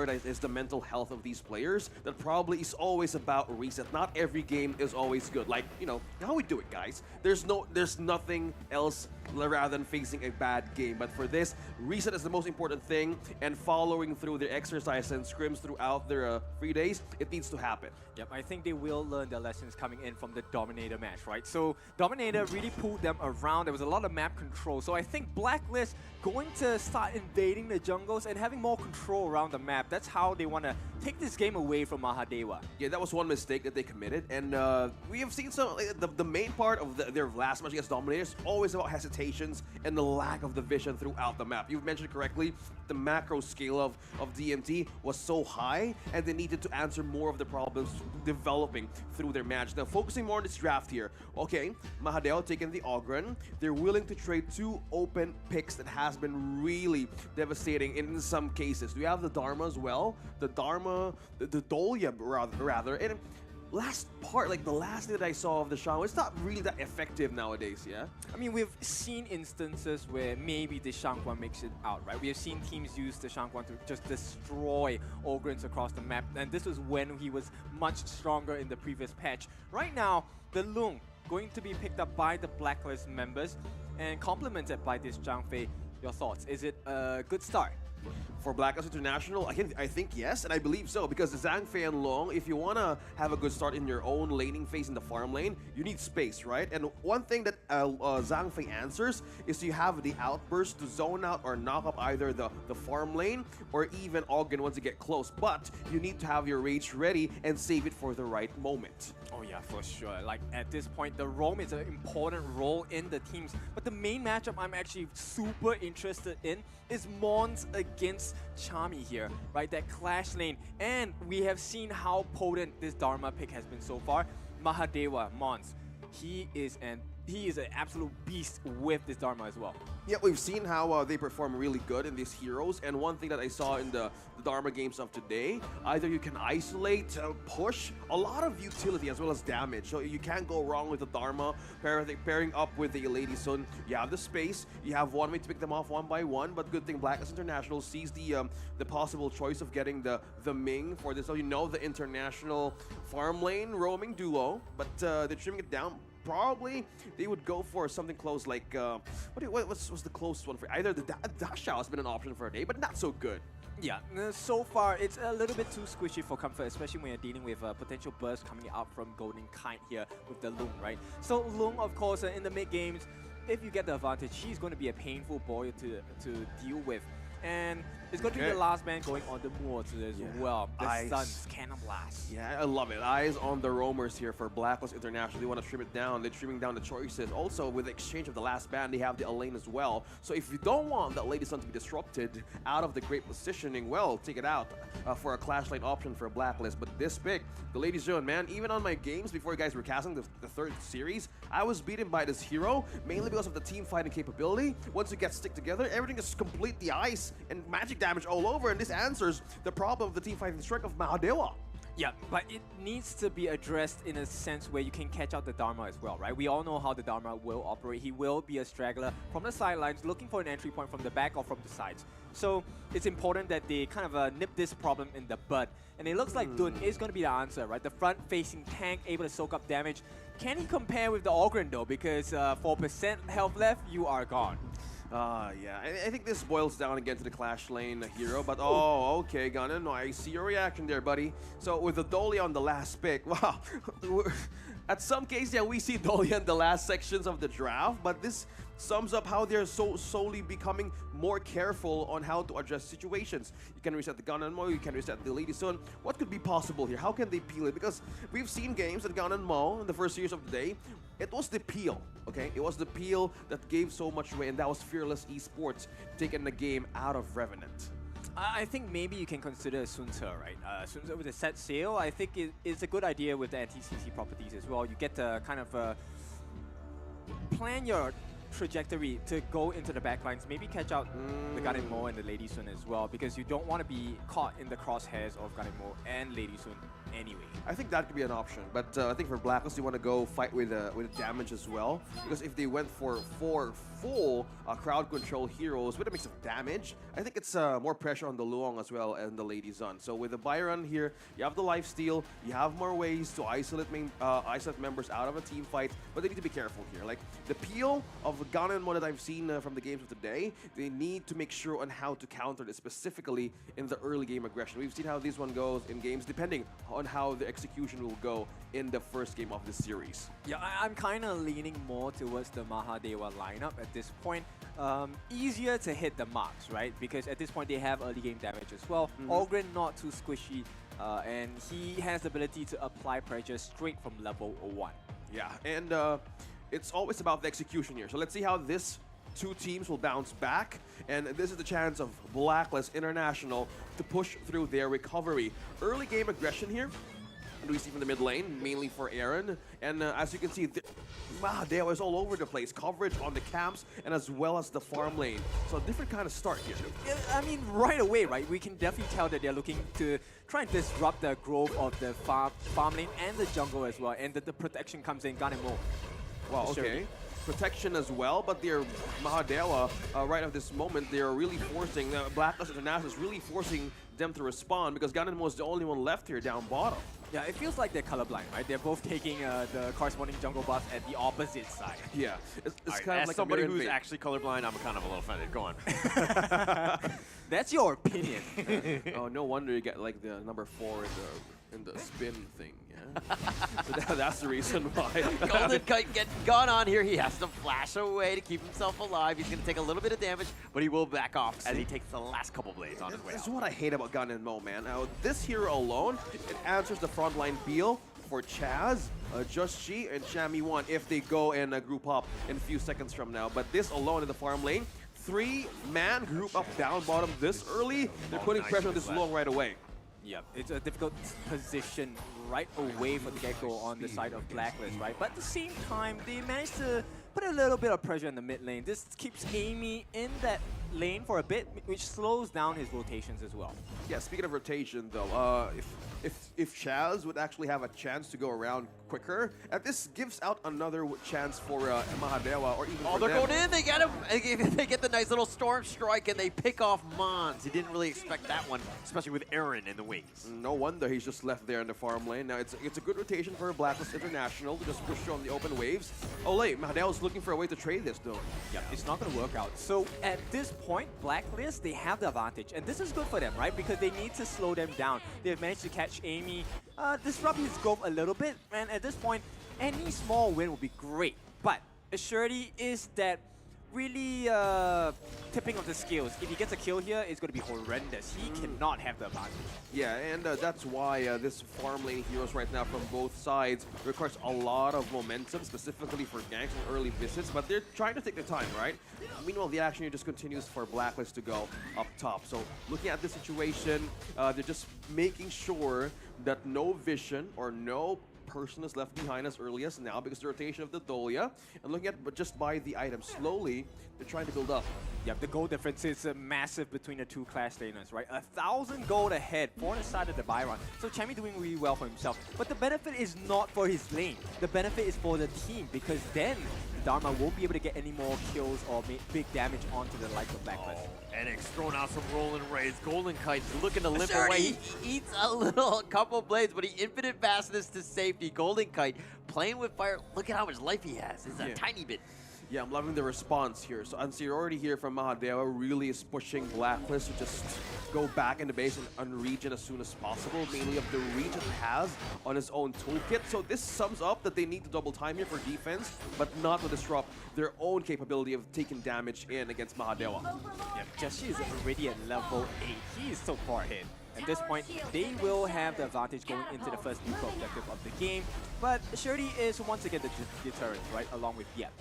jeopardize is the mental health of these players. That probably is always about reset. Not every game is always good. Like, you know, how we do it, guys. There's nothing else rather than facing a bad game. But for this, reset is the most important thing, and following through their exercise and scrims throughout their free days, it needs to happen. Yep, I think they will learn their lessons coming in from the Dominator match, right? So Dominator really pulled them around. There was a lot of map control. So I think Blacklist going to start invading the jungles and having more control around the map. That's how they want to take this game away from Mahadewa. Yeah, that was one mistake that they committed, and we have seen some. The main part of their last match against Dominators always about hesitations and the lack of the vision throughout the map. You've mentioned correctly, the macro scale of DMT was so high, and they needed to answer more of the problems developing through their match. Now, focusing more on this draft here. Okay, Mahadeo taking the Ogren. They're willing to trade 2 open picks that has been really devastating in some cases. We have the Dharma as well. The Dharma, the Dolya rather. And last part, like the last thing that I saw of the Shangguan, it's not really that effective nowadays, yeah? I mean, we've seen instances where maybe the Shangguan makes it out, right? We have seen teams use the Shangguan to just destroy Ogrins across the map, and this was when he was much stronger in the previous patch. Right now, the Lung going to be picked up by the Blacklist members and complemented by this Zhang Fei. Your thoughts? Is it a good start? For Blacklist International, I think yes, and I believe so, because Zhang Fei and Long, if you want to have a good start in your own laning phase in the farm lane, you need space, right? And one thing that Zhang Fei answers is you have the outburst to zone out or knock up either the farm lane or even Ogden once you get close, but you need to have your rage ready and save it for the right moment. Oh yeah, for sure. Like at this point, the roam is an important role in the teams, but the main matchup I'm actually super interested in is Mons against Chami here, right? That clash lane. And we have seen how potent this Dharma pick has been so far. Mahadewa, Mons, he is an absolute beast with this Dharma as well. Yeah, we've seen how they perform really good in these heroes, and one thing that I saw in the Dharma games of today, either you can isolate, push, a lot of utility as well as damage, so you can't go wrong with the Dharma pairing up with the Lady Sun. You have the space, you have one way to pick them off one by one, but good thing Blacklist International sees the possible choice of getting the Ming for this, so you know the international farm lane roaming duo, but they're trimming it down. Probably they would go for something close like what's the closest one for either the Dashao has been an option for a day, but not so good. Yeah, so far it's a little bit too squishy for comfort, especially when you're dealing with a potential burst coming out from Golden Kite here with the Lung, right? So Lung, of course, in the mid games, if you get the advantage, he's going to be a painful boy to deal with. And it's going to be the last man going on the moors as well. The Suns cannot last. Yeah, I love it. Eyes on the roamers here for Blacklist International. They want to trim it down. They're trimming down the choices. Also, with the exchange of the last ban, they have the Elaine as well. So if you don't want that Lady Sun to be disrupted out of the great positioning, well, take it out for a Clash Lane option for a Blacklist. But this pick, the Lady Sun, man, even on my games before you guys were casting the third series, I was beaten by this hero, mainly because of the team fighting capability. Once you get stick together, everything is completely ice and magic damage all over, and this answers the problem of the team fighting strength of Mahadewa. Yeah, but it needs to be addressed in a sense where you can catch out the Dharma as well, right? We all know how the Dharma will operate. He will be a straggler from the sidelines, looking for an entry point from the back or from the sides. So it's important that they kind of nip this problem in the bud. And it looks like Dun is going to be the answer, right? The front-facing tank able to soak up damage. Can he compare with the Ogren though? Because 4% health left, you are gone. Yeah, I think this boils down again to the Clash Lane hero, but oh, okay, Gunnan, no, I see your reaction there, buddy. So with the Dolly on the last pick, wow. At some case, yeah, we see Dolly in the last sections of the draft, but this sums up how they're so slowly becoming more careful on how to address situations. You can reset the Gunnan Mo, you can reset the Lady Sun. What could be possible here? How can they peel it? Because we've seen games at Gunnan Mo in the first series of the day. It was the peel, okay? It was the peel that gave so much away, and that was Fearless Esports taking the game out of Revenant. I think maybe you can consider Sun Ce, right? Sun Ce with a set sail, I think it's a good idea with the anti-CC properties as well. You get to kind of plan your trajectory to go into the backlines, maybe catch out the Gunnan Mo and the Lady Sun as well, because you don't want to be caught in the crosshairs of Gunnan Mo and Lady Sun. anyway. I think that could be an option, but I think for BLACKLIST, you want to go fight with damage as well, because if they went for 4 full crowd control heroes with a mix of damage, I think it's more pressure on the Luong as well and the Lady Zun. So with the Byron here, you have the lifesteal, you have more ways to isolate members out of a team fight, but they need to be careful here. Like the peel of Ganonmo that I've seen from the games of today, they need to make sure on how to counter this specifically in the early game aggression. We've seen how this one goes in games depending on how the execution will go in the first game of the series. Yeah, I'm kind of leaning more towards the Mahadewa lineup at this point. Easier to hit the marks, right? Because at this point they have early game damage as well. Ogren not too squishy, and he has the ability to apply pressure straight from level 1. Yeah, and it's always about the execution here. So let's see how this two teams will bounce back, and this is the chance of BLACKLIST International to push through their recovery. Early game aggression here, we see from the mid lane, mainly for Aaron, and as you can see, Mahadewa is all over the place. Coverage on the camps and as well as the farm lane. So a different kind of start here. I mean, right away, right? We can definitely tell that they're looking to try and disrupt the growth of the farm lane and the jungle as well, and that the protection comes in Ganonmo. Wow, okay. Protection as well, but they're Mahadewa right at this moment, they're really forcing, BLACKLIST International is really forcing them to respond because Ganonmo is the only one left here down bottom. Yeah, it feels like they're colorblind, right? They're both taking the corresponding jungle buff at the opposite side. Yeah, it's right, kind of like somebody who's actually colorblind, I'm kind of a little offended. Go on. That's your opinion. Oh, no wonder you get like the number 4 in the spin thing. Yeah, so that's the reason why. Golden Kite getting gone on here. He has to flash away to keep himself alive. He's going to take a little bit of damage, but he will back off as he takes the last couple blades on his way out. This is what I hate about Ganonmo, man. Now, this hero alone, it answers the frontline peel for Chaz, Just Chi, and Shami1 if they go and group up in a few seconds from now. But this alone in the farm lane, 3-man group up down bottom this early, they're putting pressure on this Luong right away. Yep, it's a difficult position right away for the get-go on the side of BLACKLIST, right? But at the same time, they managed to put a little bit of pressure in the mid lane. This keeps Amy in that lane for a bit, which slows down his rotations as well. Yeah, speaking of rotation though, if Chaz would actually have a chance to go around quicker, and this gives out another chance for Mahadewa or even for they're them. going in. They get him. They get the nice little storm strike, and they pick off Mons. He didn't really expect that one, especially with Aaron in the wings. No wonder he's just left there in the farm lane. Now it's a good rotation for BLACKLIST International to just push on the open waves. Olay, Mahadewa's looking for a way to trade this though. Yeah, it's not going to work out. So at this point, BLACKLIST, they have the advantage, and this is good for them, right? Because they need to slow them down. They've managed to catch Amy, disrupt his growth a little bit, and at this point, any small win would be great. But a surety is that really tipping of the scales. If he gets a kill here, it's going to be horrendous. He cannot have the advantage. Yeah, and that's why this farm lane heroes right now from both sides requires a lot of momentum, specifically for ganks and early visits, but they're trying to take their time, right? Meanwhile, the action here just continues for BLACKLIST to go up top. So looking at this situation, they're just making sure that no vision or no person is left behind as early as now because the rotation of the Dolia, and looking at just by the items slowly, they're trying to build up. Yeah, the gold difference is massive between the two class laners, right? 1,000 gold ahead for the side of the Byron. So Chami doing really well for himself. But the benefit is not for his lane. The benefit is for the team, because then Dharma won't be able to get any more kills or make big damage onto the likes of BLACKLIST. Enix throwing out some rolling rays. Golden Kite's looking to limp away. He eats a couple blades, but he infinite fastness to safety. Golden Kite playing with fire. Look at how much life he has. It's a tiny bit. Yeah, I'm loving the response here. So already here from Mahadewa really is pushing BLACKLIST to just go back into base and unregen as soon as possible, mainly of the reach it has on his own toolkit. So this sums up that they need to double time here for defense, but not to disrupt their own capability of taking damage in against Mahadewa. Yeah, Joshi is already at level 8. He is so far ahead. At this point, they will have the advantage going into the first neutral objective of the game. But Surety is once again the deterrent, right, along with Yep.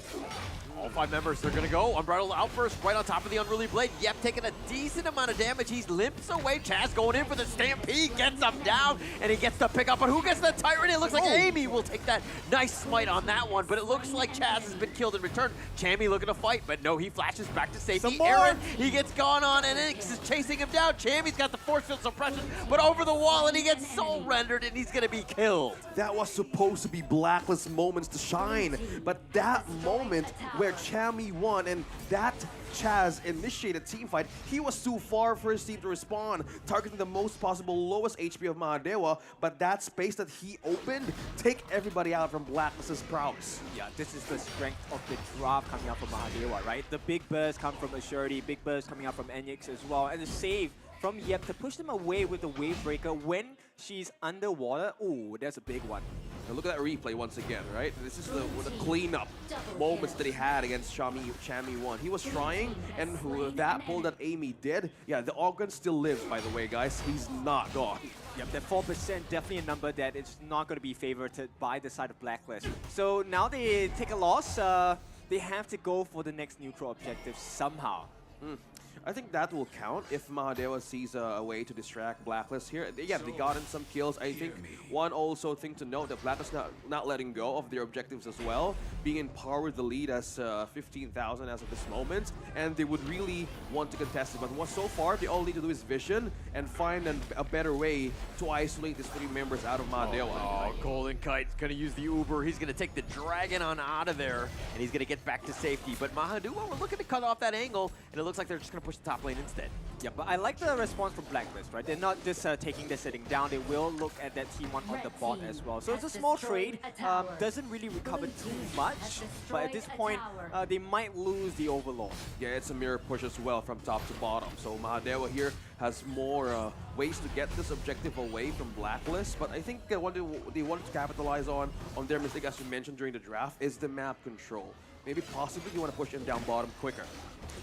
All 5 members, they're going to go. Unbridled Outburst right on top of the Unruly Blade. Yep taking a decent amount of damage. He limps away. Chaz going in for the Stampede, gets him down, and he gets the pick up. But who gets the Tyrant? It looks like Amy will take that nice smite on that one, but it looks like Chaz has been killed in return. Chami looking to fight, but no, he flashes back to safety. Aaron, he gets gone on, and Enix is chasing him down. Chami's got the force field suppression. flashes, but over the wall, and he gets soul rendered, and he's gonna be killed. That was supposed to be Blacklist moments to shine, but that moment where Chami won and that Chaz initiated team fight, he was too far for his team to respond, targeting the most possible lowest HP of Mahadewa, but that space that he opened, take everybody out from Blacklist's prowess. Yeah, this is the strength of the draft coming out from Mahadewa, right? The big burst come from Assurity, big burst coming out from Enyix as well, and the save from Yep to push them away with the wave breaker when she's underwater. Ooh, that's a big one. Now look at that replay once again, right? This is the cleanup moments that he had against Chami 1. He was trying, and that pull that Amy did, yeah, the Ogren still lives, by the way, guys. He's not gone. Yep, that 4% definitely a number that is not going to be favored by the side of Blacklist. So now they take a loss. They have to go for the next neutral objective somehow. I think that will count if Mahadewa sees a way to distract Blacklist here. Yeah, they got in some kills. I think one also thing to note that Blacklist not letting go of their objectives as well, being in par with the lead as 15,000 as of this moment, and they would really want to contest it. But so far, they all need to do is vision and find a better way to isolate these 3 members out of Mahadewa. Oh, Golden Kite's gonna use the Uber. He's gonna take the Dragon on out of there, and he's gonna get back to safety. But Mahadewa, we're looking to cut off that angle, and it looks like they're just gonna push the top lane instead. Yeah, but I like the response from Blacklist, right? They're not just taking the sitting down. They will look at that T1 on the bot as well. So it's a small trade. Doesn't really recover too much, but at this point, they might lose the Overlord. Yeah, it's a mirror push as well from top to bottom. So Mahadewa here has more ways to get this objective away from Blacklist, but I think what they wanted to capitalize on their mistake, as you mentioned during the draft, is the map control. Maybe possibly you want to push him down bottom quicker.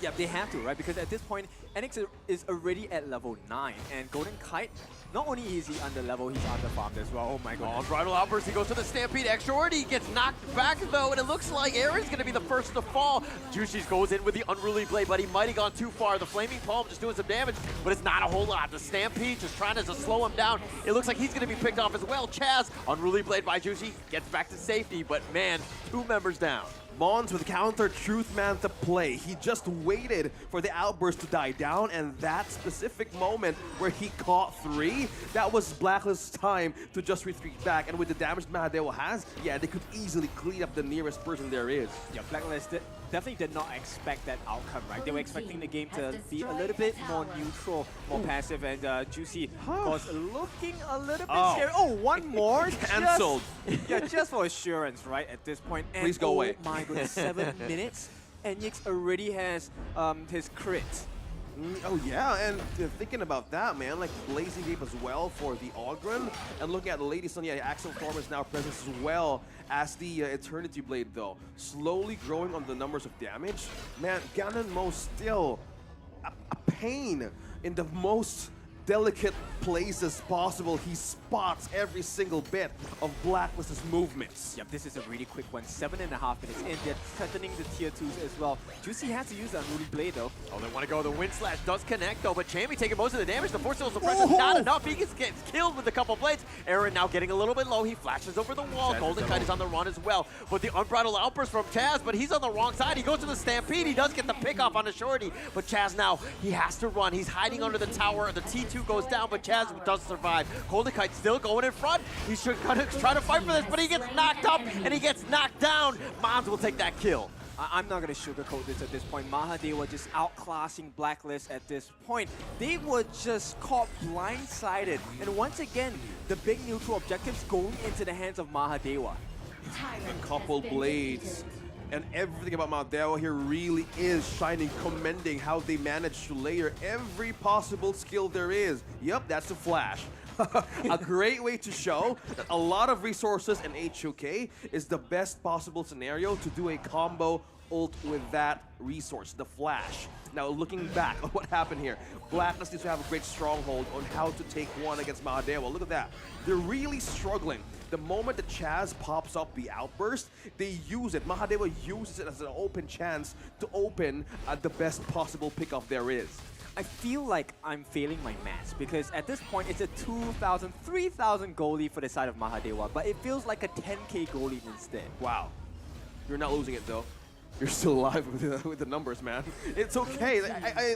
Yeah, they have to, right? Because at this point, Enyx is already at level 9, and Golden Kite, not only is he under level, he's under farmed as well. Oh my god. Bridal Outburst, he goes to the Stampede. Extraordinary gets knocked back though, and it looks like Aaron's gonna be the first to fall. Juicy's goes in with the Unruly Blade, but he might have gone too far. The Flaming Palm just doing some damage, but it's not a whole lot. The Stampede just trying to slow him down. It looks like he's gonna be picked off as well. Chaz, Unruly Blade by Juicy, gets back to safety, but man, 2 members down. Mons with counter Truth Man to play. He just waited for the outburst to die down, and that specific moment where he caught 3, that was Blacklist's time to just retreat back. And with the damage Mahadewa has, yeah, they could easily clean up the nearest person there is. Yeah, Blacklist definitely did not expect that outcome, right? They were expecting the game to be a little bit more neutral, more passive, and Juicy was looking a little bit scary. Oh, one more? Cancelled. Yeah, just for assurance, right, at this point. And please go away. Oh my goodness, 7 minutes, and Enyx already has his crit. Oh yeah, and thinking about that, man, like Blazing Gape as well for the Ogren, and looking at the Lady Sun, yeah, Axel Storm is now present as well as the Eternity Blade though. Slowly growing on the numbers of damage. Man, Ganon Mo still a pain in the most delicate places possible. He spots every single bit of Blacklist's movements. Yep, this is a really quick one. 7.5 minutes in. They're threatening the tier 2s as well. Juicy has to use that Unruly Blade though. Oh, they want to go. The Wind Slash does connect though, but Chami taking most of the damage. The Force Seal Suppression not enough. He gets killed with a couple blades. Aaron now getting a little bit low. He flashes over the wall. Golden Kite is on the run as well. But the Unbridled Outburst from Chaz, but he's on the wrong side. He goes to the Stampede. He does get the pick off on the Shorty, but Chaz now, he has to run. He's hiding under the tower. The T2 goes down, but Chaz does survive. Golden Kite still going in front. He's trying to fight for this, but he gets knocked up and he gets knocked down. Mons will take that kill. I'm not going to sugarcoat this at this point. Mahadewa just outclassing Blacklist at this point. They were just caught blindsided. And once again, the big neutral objectives going into the hands of Mahadewa. A couple blades. And everything about Mahadewa here really is shining, commending how they managed to layer every possible skill there is. Yep, that's a flash. A great way to show that a lot of resources in HOK is the best possible scenario to do a combo ult with that resource, the flash. Now looking back on what happened here, Blacklist needs to have a great stronghold on how to take one against Mahadewa. Look at that. They're really struggling. The moment that Chaz pops up the outburst, they use it. Mahadewa uses it as an open chance to open the best possible pickoff there is. I feel like I'm failing my maths because at this point it's a 2,000, 3,000 goal lead for the side of Mahadewa, but it feels like a 10k goal lead instead. Wow. You're not losing it though. You're still alive with the numbers, man. It's okay.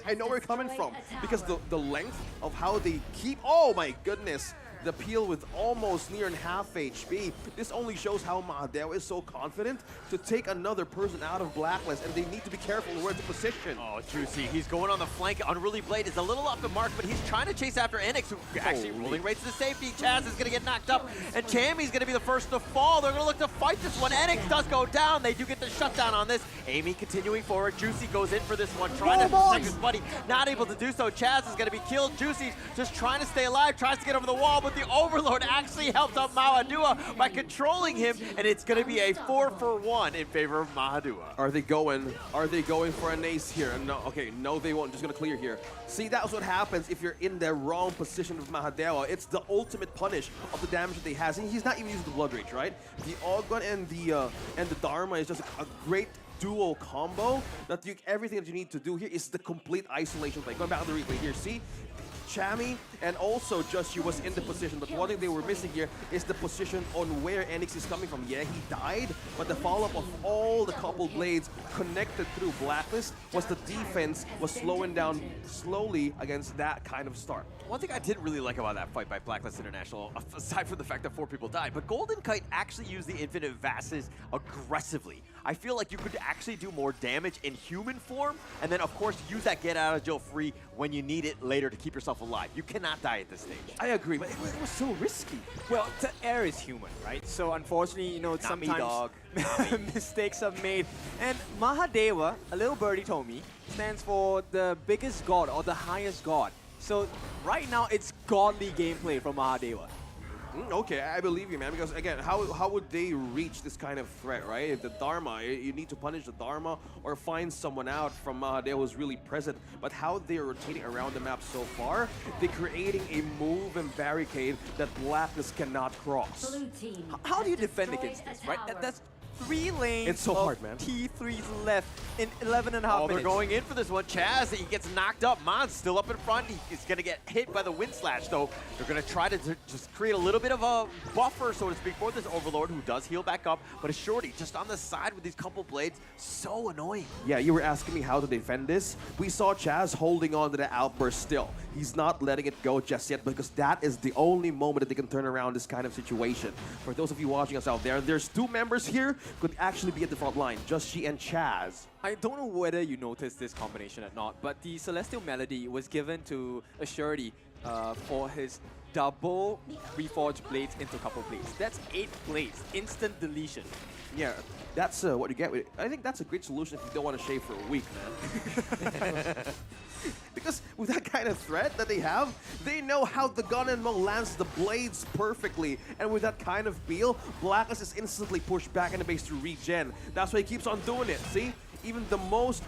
I know where you're coming from. Because the length of how they keep... Oh, my goodness. The peel with almost near half HP. This only shows how MAHADEWA is so confident to take another person out of Blacklist, and they need to be careful where to position. Oh, Juicy, he's going on the flank. Unruly Blade is a little off the mark, but he's trying to chase after Enix, who actually rolling right to the safety. Chaz is going to get knocked up, and Chammy's going to be the first to fall. They're going to look to fight this one. Enix does go down. They do get the shutdown on this. Amy continuing forward. Juicy goes in for this one, trying to protect his buddy. Not able to do so. Chaz is going to be killed. Juicy's just trying to stay alive, tries to get over the wall, but the Overlord actually helped out MAHADEWA by controlling him, and it's going to be a 4-for-1 in favor of MAHADEWA. Are they going for an ace here? No, okay, no, they won't. Just going to clear here. See, that's what happens if you're in the wrong position with MAHADEWA. It's the ultimate punish of the damage that they have. He's not even using the Blood Rage, right? The Oggun and the Dharma is just a great duo combo. That everything that you need to do here is the complete isolation play. Going back to the replay here, see? Chammy and also Just was in the position, but one thing they were missing here is the position on where Enix is coming from. Yeah, he died, but the follow-up of all the couple blades connected through Blacklist was the defense was slowing down slowly against that kind of start. One thing I didn't really like about that fight by Blacklist International, aside from the fact that 4 people died, but Golden Kite actually used the Infinite Vases aggressively. I feel like you could actually do more damage in human form, and then of course use that get out of jail free when you need it later to keep yourself alive. You cannot die at this stage. I agree, but it was so risky. Well, the air is human, right? So unfortunately, you know, Not sometimes me, dog. mistakes are made. And MAHADEWA, a little birdie told me, stands for the biggest god or the highest god. So right now, it's godly gameplay from MAHADEWA. Okay, I believe you, man, because again, how would they reach this kind of threat, right? If the Dharma, you need to punish the Dharma or find someone out from MAHADEWA who's really present. But how they're rotating around the map so far, they're creating a move and barricade that Blacklist cannot cross. How do you defend against this, right? That's 3 lanes It's so hard, man. T3s left in 11 and a half Oh, minutes. they're going in for this one. Chaz, he gets knocked up. Mon's still up in front. He's going to get hit by the Wind Slash, though. They're going to try to just create a little bit of a buffer, so to speak, for this Overlord, who does heal back up. But a Shorty just on the side with these couple blades, so annoying. Yeah, you were asking me how to defend this. We saw Chaz holding on to the outburst still. He's not letting it go just yet because that is the only moment that they can turn around this kind of situation. For those of you watching us out there, there's 2 members here who could actually be at the front line, Just and Chaz. I don't know whether you noticed this combination or not, but the Celestial Melody was given to Ashurdy for his double reforged blades into couple blades. That's 8 blades, instant deletion. Yeah, that's what you get with it. I think that's a great solution if you don't want to shave for a week, man. Because with that kind of threat that they have, they know how the gun and Mo lands the blades perfectly. And with that kind of peel, Blacklist is instantly pushed back in the base to regen. That's why he keeps on doing it, see? Even the most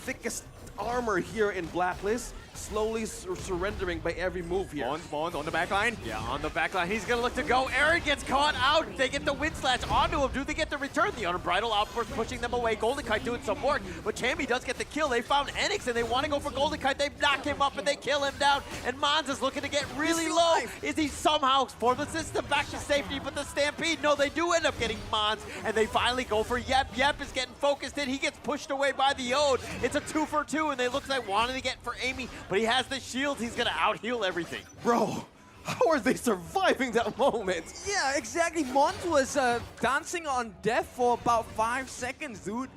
thickest armor here in Blacklist slowly surrendering by every move here. Mons on the back line. Yeah, on the back line. He's going to look to go. Aaron gets caught out. They get the Wind Slash onto him. Do they get the return? The Unbridled Outburst pushing them away. Golden Kite doing some work, but Chammy does get the kill. They found Enix, and they want to go for Golden Kite. They knock him up, and they kill him down. And Mons is looking to get really low. Is he somehow for the system back to safety? But the Stampede, no, they do end up getting Mons, and they finally go for Yep. Yep is getting focused in. He gets pushed away by the Ode. It's a 2-for-2, and they look like wanting to get for Amy, but he has the shield. He's going to out-heal everything. Bro, how are they surviving that moment? Yeah, exactly. Mons was dancing on death for about 5 seconds, dude.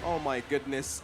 Oh my goodness.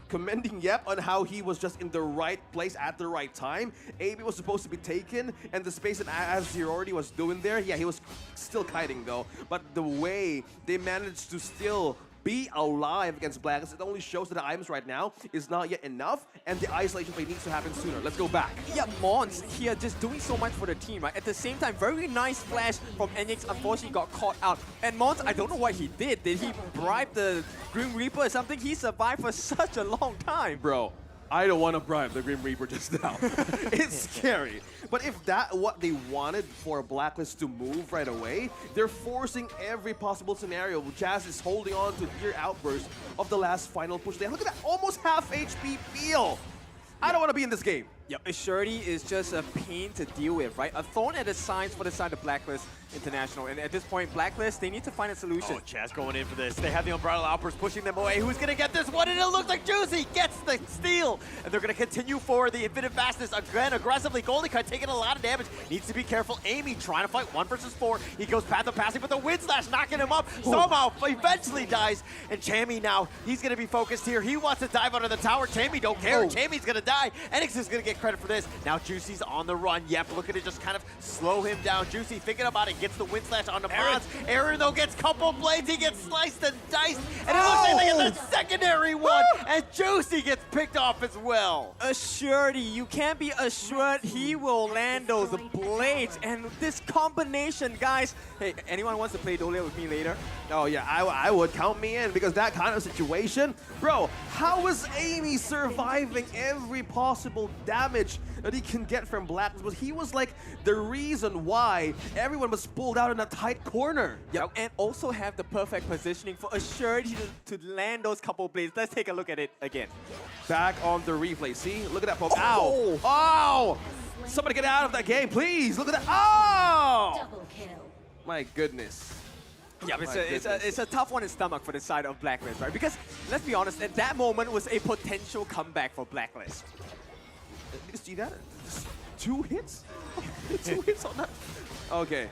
Commending Yep on how he was just in the right place at the right time. AB was supposed to be taken, and the space that Azir already was doing there, yeah, he was still kiting though. But the way they managed to still be alive against Blacklist, it only shows that the items right now is not yet enough, and the isolation play needs to happen sooner. Let's go back. Yeah, Mons here just doing so much for the team, right? At the same time, very nice flash from Enix. Unfortunately, got caught out. And Mons, I don't know what he did. Did he bribe the Grim Reaper or something? He survived for such a long time. Bro, I don't want to bribe the Grim Reaper just now. It's scary. But if that's what they wanted for Blacklist to move right away, they're forcing every possible scenario. Jazz is holding on to Dear Outburst of the last final push. Look at that, almost half HP peel. I don't want to be in this game. Yep, Assurity is just a pain to deal with, right? A thorn at the sides for the side of Blacklist International. And at this point, Blacklist, they need to find a solution. Oh, Chaz going in for this. They have the Unbridled Outburst pushing them away. Who's going to get this one? And it looks like Juicy gets the steal. And they're going to continue for the infinite fastness again aggressively. Goldencut taking a lot of damage. Needs to be careful. Amy trying to fight 1 versus 4. He goes path of passing, but the Wind Slash knocking him up. Somehow, eventually dies. And Chammy now, he's going to be focused here. He wants to dive under the tower. Chammy don't care. Chammy's going to die. Enix is going to get credit for this. Now Juicy's on the run. Yep, looking to just kind of slow him down. Juicy thinking about it. Gets the Wind Slash on the Mons. Aaron, though, gets couple blades. He gets sliced and diced. And it looks like they get the secondary one. And Juicy gets picked off as well. Assurity, you can't be assured he will land those blades. And this combination, guys. Hey, anyone wants to play Dole with me later? Oh yeah, I would count me in because that kind of situation, bro. How is Amy surviving every possible damage that he can get from Blacklist? But he was like the reason why everyone was pulled out in a tight corner. Yep, and also have the perfect positioning for Assurity to land those couple blades. Let's take a look at it again. Back on the replay. See, look at that poke. Ow! Oh! Somebody get out of that game, please. Look at that. Oh! Double kill. My goodness. Yeah, it's a tough one in stomach for the side of Blacklist, right? Because let's be honest, at that moment was a potential comeback for Blacklist. Did you see that? Just 2 hits? 2 hits on that? Okay.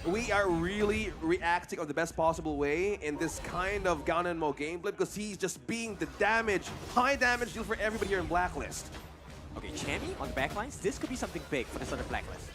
We are really reacting on the best possible way in this kind of Ganonmo gameplay because he's just being the damage, high damage deal for everybody here in Blacklist. Okay, Chammy on the backlines. This could be something big for the side of Blacklist.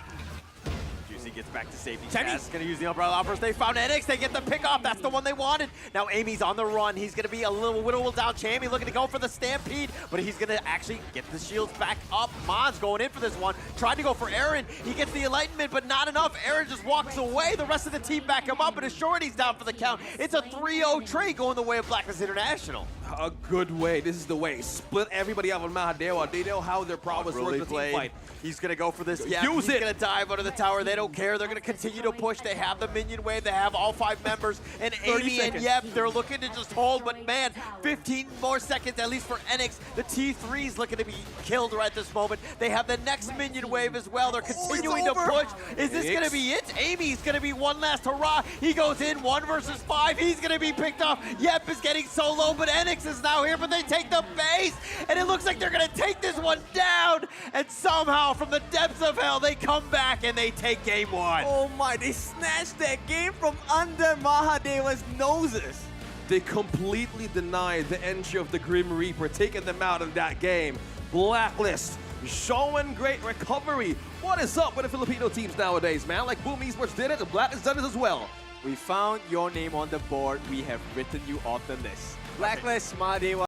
Juicy gets back to safety. Chammy's Chaz gonna use the Umbrella Outburst. They found Enix. They get the pick off. That's the one they wanted. Now Amy's on the run. He's gonna be a little whittled down. Chammy looking to go for the Stampede, but he's gonna actually get the shields back up. Mons going in for this one. Tried to go for Aaron. He gets the Enlightenment, but not enough. Aaron just walks away. The rest of the team back him up, and Assurity's down for the count. It's a 3-0 trade going the way of Blacklist International. A good way. This is the way. Split everybody up on Mahadewa. They know how their prowess works in the team fight. He's going to go for this. Yeah, Use he's it. going to dive under the tower. They don't care. They're going to continue to push. They have the minion wave. They have all 5 members. And 30 Amy and seconds. Yep, they're looking to just hold. But man, 15 more seconds at least for Enix. The T3's looking to be killed right at this moment. They have the next minion wave as well. They're continuing to push. Is this going to be it? Amy's going to be one last hurrah. He goes in 1 versus 5. He's going to be picked off. Yep is getting so low, but Enix is now here. But they take the base. And it looks like they're going to take this one down. And somehow from the depths of hell, they come back and they take game 1. Oh my, they snatched that game from under Mahadewa's noses. They completely denied the entry of the Grim Reaper, taking them out in that game. Blacklist, showing great recovery. What is up with the Filipino teams nowadays, man? Like Boom Esports did it, and Blacklist done it as well. We found your name on the board. We have written you off the list. Blacklist, Mahadewa.